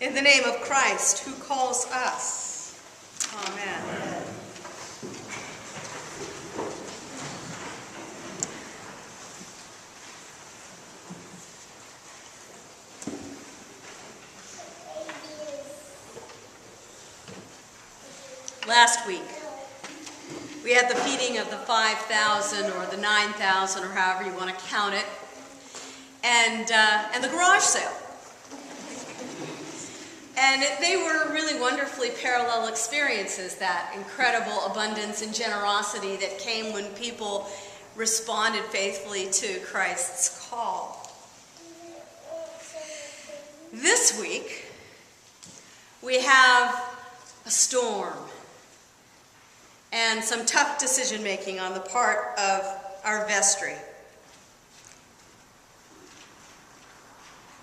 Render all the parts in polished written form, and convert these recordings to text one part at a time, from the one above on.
In the name of Christ, who calls us. Amen. Last week, we had the feeding of the 5,000 or the 9,000 or however you want to count it, and the garage sale. And they were really wonderfully parallel experiences, that incredible abundance and generosity that came when people responded faithfully to Christ's call. This week, we have a storm and some tough decision-making on the part of our vestry.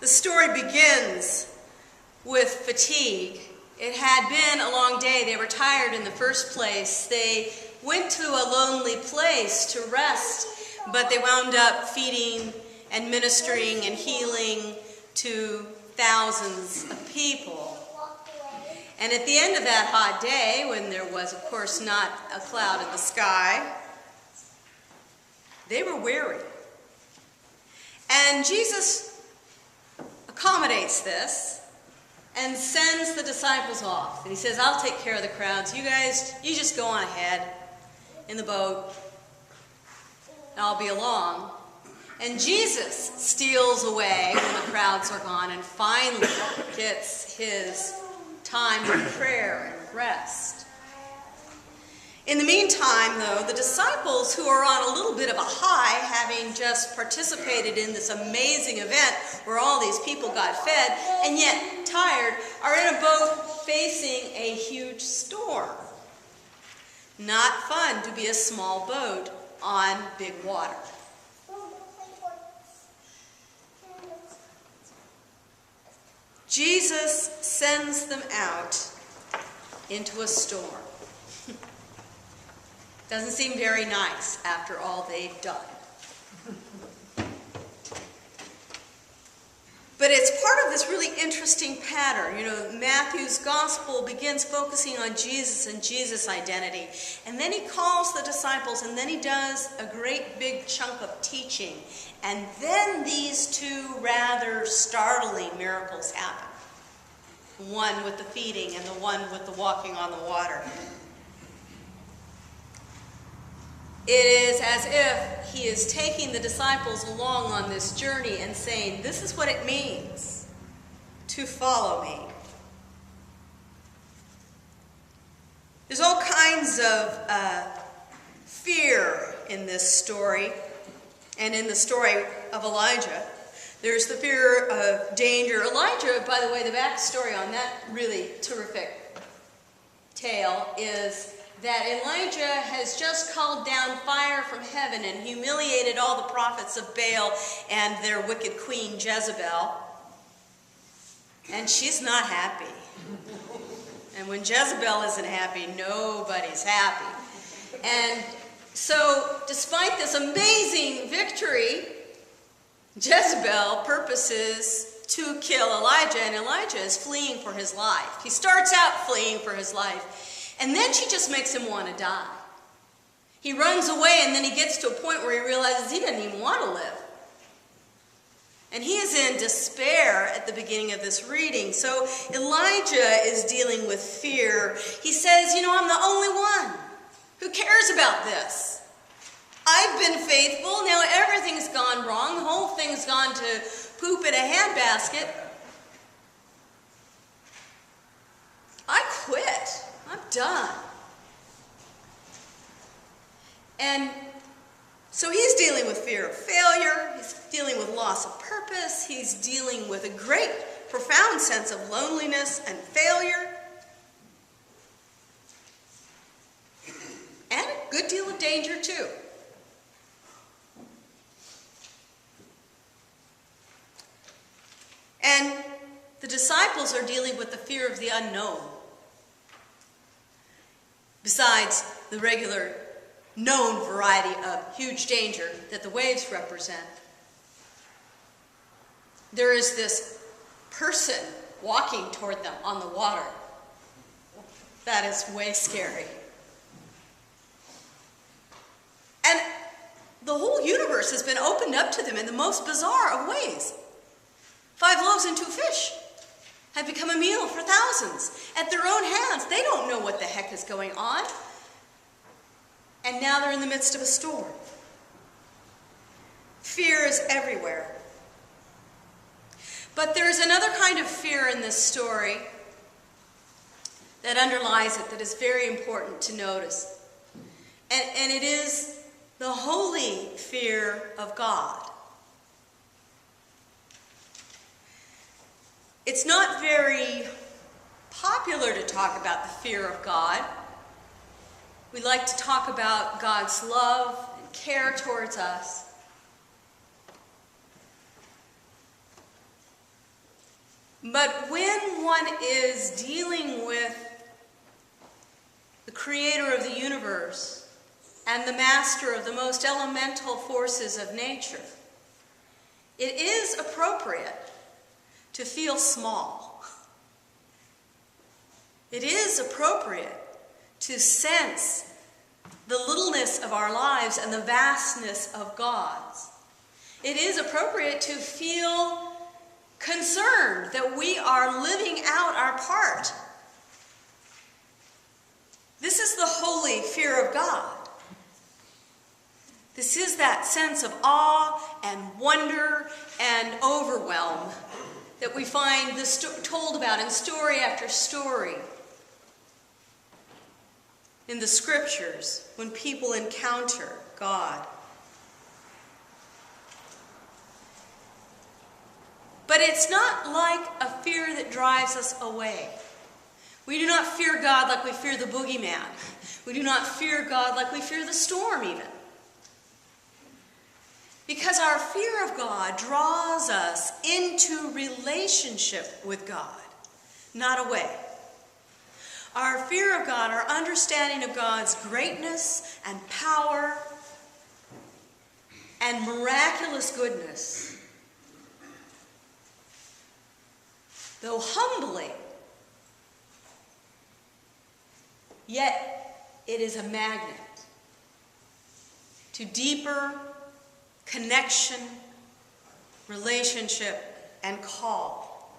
The story begins with fatigue. It had been a long day. They were tired in the first place. They went to a lonely place to rest, but they wound up feeding and ministering and healing to thousands of people. And at the end of that hot day, when there was, of course, not a cloud in the sky, they were weary. And Jesus accommodates this and sends the disciples off. And he says, I'll take care of the crowds. You guys, you just go on ahead in the boat, and I'll be along. And Jesus steals away when the crowds are gone and finally gets his time of prayer and rest. In the meantime, though, the disciples, who are on a little bit of a high, having just participated in this amazing event where all these people got fed, and yet tired, are in a boat facing a huge storm. Not fun to be a small boat on big water. Jesus sends them out into a storm. Doesn't seem very nice after all they've done. But it's part of this really interesting pattern. You know, Matthew's gospel begins focusing on Jesus and Jesus' identity. And then he calls the disciples, and then he does a great big chunk of teaching. And then these two rather startling miracles happen. One with the feeding and the one with the walking on the water. It is as if he is taking the disciples along on this journey and saying, this is what it means to follow me. There's all kinds of fear in this story and in the story of Elijah. There's the fear of danger. Elijah, by the way, the backstory on that really terrific tale is that Elijah has just called down fire from heaven and humiliated all the prophets of Baal and their wicked queen Jezebel. And she's not happy. And when Jezebel isn't happy, nobody's happy. And so, despite this amazing victory, Jezebel purposes to kill Elijah, and Elijah is fleeing for his life. He starts out fleeing for his life. And then she just makes him want to die. He runs away, and then he gets to a point where he realizes he doesn't even want to live. And he is in despair at the beginning of this reading. So Elijah is dealing with fear. He says, you know, I'm the only one who cares about this. I've been faithful. Now everything's gone wrong. The whole thing's gone to poop in a handbasket. I quit. I'm done. And so he's dealing with fear of failure. He's dealing with loss of purpose. He's dealing with a great, profound sense of loneliness and failure. And a good deal of danger, too. And the disciples are dealing with the fear of the unknown. Besides the regular known variety of huge danger that the waves represent, there is this person walking toward them on the water. That is way scary. And the whole universe has been opened up to them in the most bizarre of ways. 5 loaves and 2 fish have become a meal for thousands at their own hands. They don't know what the heck is going on. And now they're in the midst of a storm. Fear is everywhere. But there's another kind of fear in this story that underlies it that is very important to notice. And it is the holy fear of God. It's not very popular to talk about the fear of God. We like to talk about God's love and care towards us. But when one is dealing with the creator of the universe and the master of the most elemental forces of nature, it is appropriate to feel small. It is appropriate to sense the littleness of our lives and the vastness of God's. It is appropriate to feel concerned that we are living out our part. This is the holy fear of God. This is that sense of awe and wonder and overwhelm that we find told about in story after story in the scriptures when people encounter God. But it's not like a fear that drives us away. We do not fear God like we fear the boogeyman. We do not fear God like we fear the storm even. Because our fear of God draws us into relationship with God, not away. Our fear of God, our understanding of God's greatness and power and miraculous goodness, though humbling, yet it is a magnet to deeper connection, relationship, and call.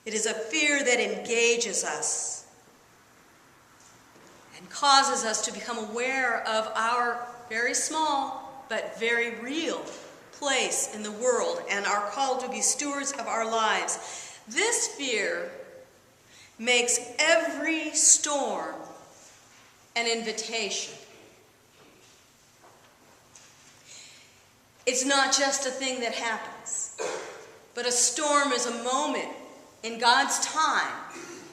It is a fear that engages us and causes us to become aware of our very small but very real place in the world and are called to be stewards of our lives. This fear makes every storm an invitation. It's not just a thing that happens, but a storm is a moment in God's time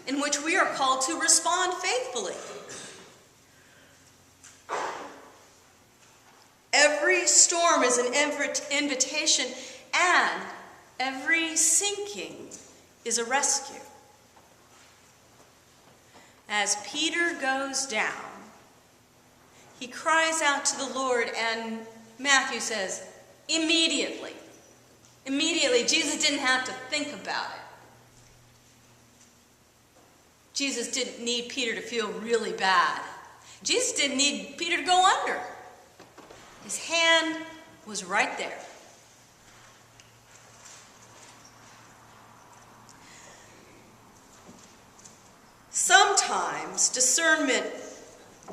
in which we are called to respond faithfully. Every storm is an invitation, and every sinking is a rescue. As Peter goes down, he cries out to the Lord, and Matthew says, immediately. Immediately. Jesus didn't have to think about it. Jesus didn't need Peter to feel really bad. Jesus didn't need Peter to go under. His hand was right there. Sometimes discernment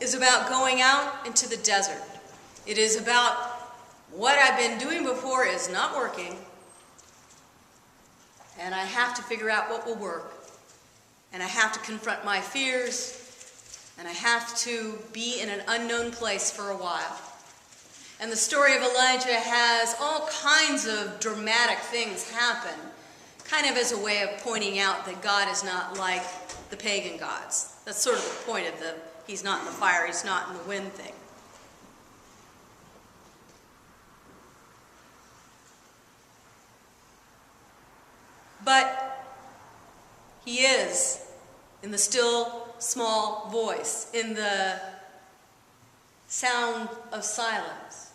is about going out into the desert. It is about what I've been doing before is not working, and I have to figure out what will work. And I have to confront my fears, and I have to be in an unknown place for a while. And the story of Elijah has all kinds of dramatic things happen, kind of as a way of pointing out that God is not like the pagan gods. That's sort of the point of the he's not in the fire, he's not in the wind thing. But he is in the still, small voice, in the sound of silence.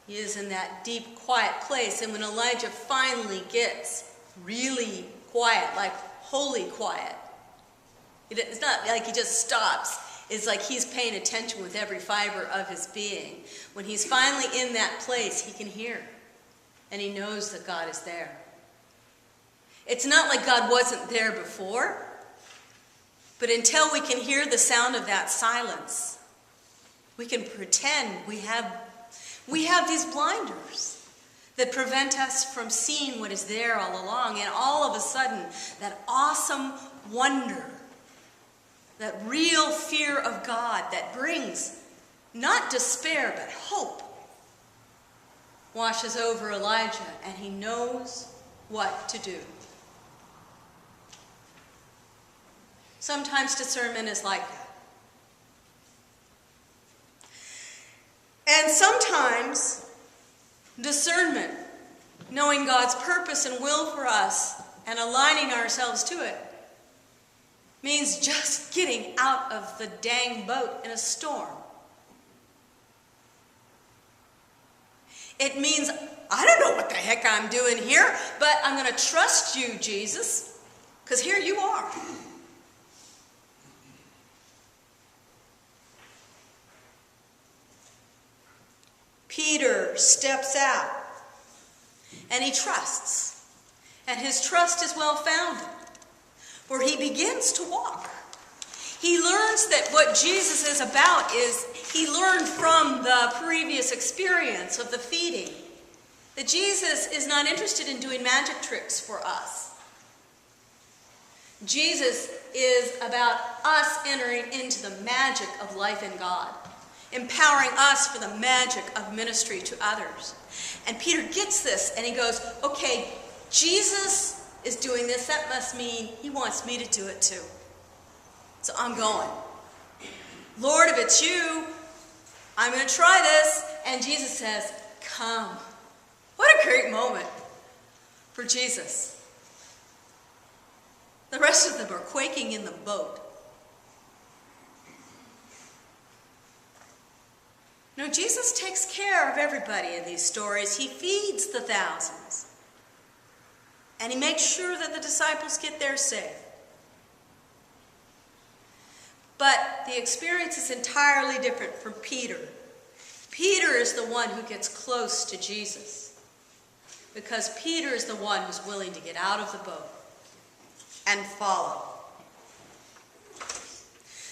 He is in that deep, quiet place. And when Elijah finally gets really quiet, like holy quiet, it's not like he just stops. It's like he's paying attention with every fiber of his being. When he's finally in that place, he can hear. And he knows that God is there. It's not like God wasn't there before. But until we can hear the sound of that silence, we can pretend we have these blinders that prevent us from seeing what is there all along. And all of a sudden, that awesome wonder, that real fear of God that brings not despair but hope, washes over Elijah, and he knows what to do. Sometimes discernment is like that. And sometimes discernment, knowing God's purpose and will for us and aligning ourselves to it, means just getting out of the dang boat in a storm. It means, I don't know what the heck I'm doing here, but I'm going to trust you, Jesus, because here you are. Peter steps out, and he trusts, and his trust is well founded, for he begins to walk. He learns that what Jesus is about is, he learned from the previous experience of the feeding, that Jesus is not interested in doing magic tricks for us. Jesus is about us entering into the magic of life in God, empowering us for the magic of ministry to others. And Peter gets this, and he goes, okay, Jesus is doing this. That must mean he wants me to do it too. So I'm going. Lord, if it's you, I'm going to try this. And Jesus says, come. What a great moment for Jesus. The rest of them are quaking in the boat. No, Jesus takes care of everybody in these stories. He feeds the thousands. And he makes sure that the disciples get there safe. But the experience is entirely different from Peter. Peter is the one who gets close to Jesus, because Peter is the one who's willing to get out of the boat and follow.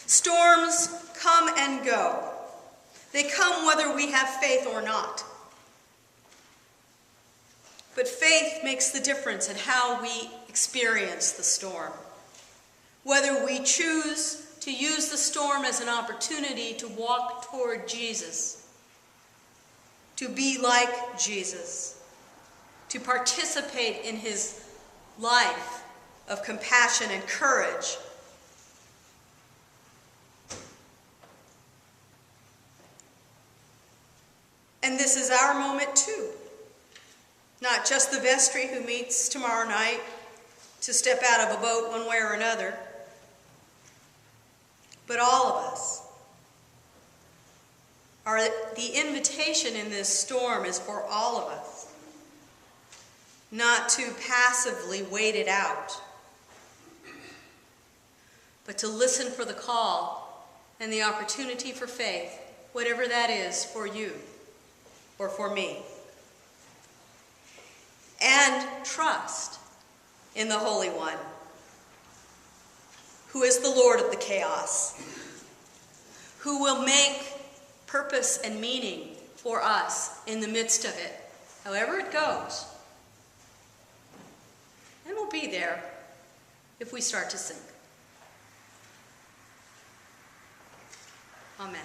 Storms come and go. They come whether we have faith or not. But faith makes the difference in how we experience the storm. Whether we choose to use the storm as an opportunity to walk toward Jesus, to be like Jesus, to participate in his life of compassion and courage. And this is our moment too. Not just the vestry who meets tomorrow night to step out of a boat one way or another, but all of us. The invitation in this storm is for all of us, not to passively wait it out, but to listen for the call and the opportunity for faith, whatever that is for you or for me. And trust in the Holy One, who is the Lord of the chaos, who will make purpose and meaning for us in the midst of it, however it goes. And we'll be there if we start to sink. Amen.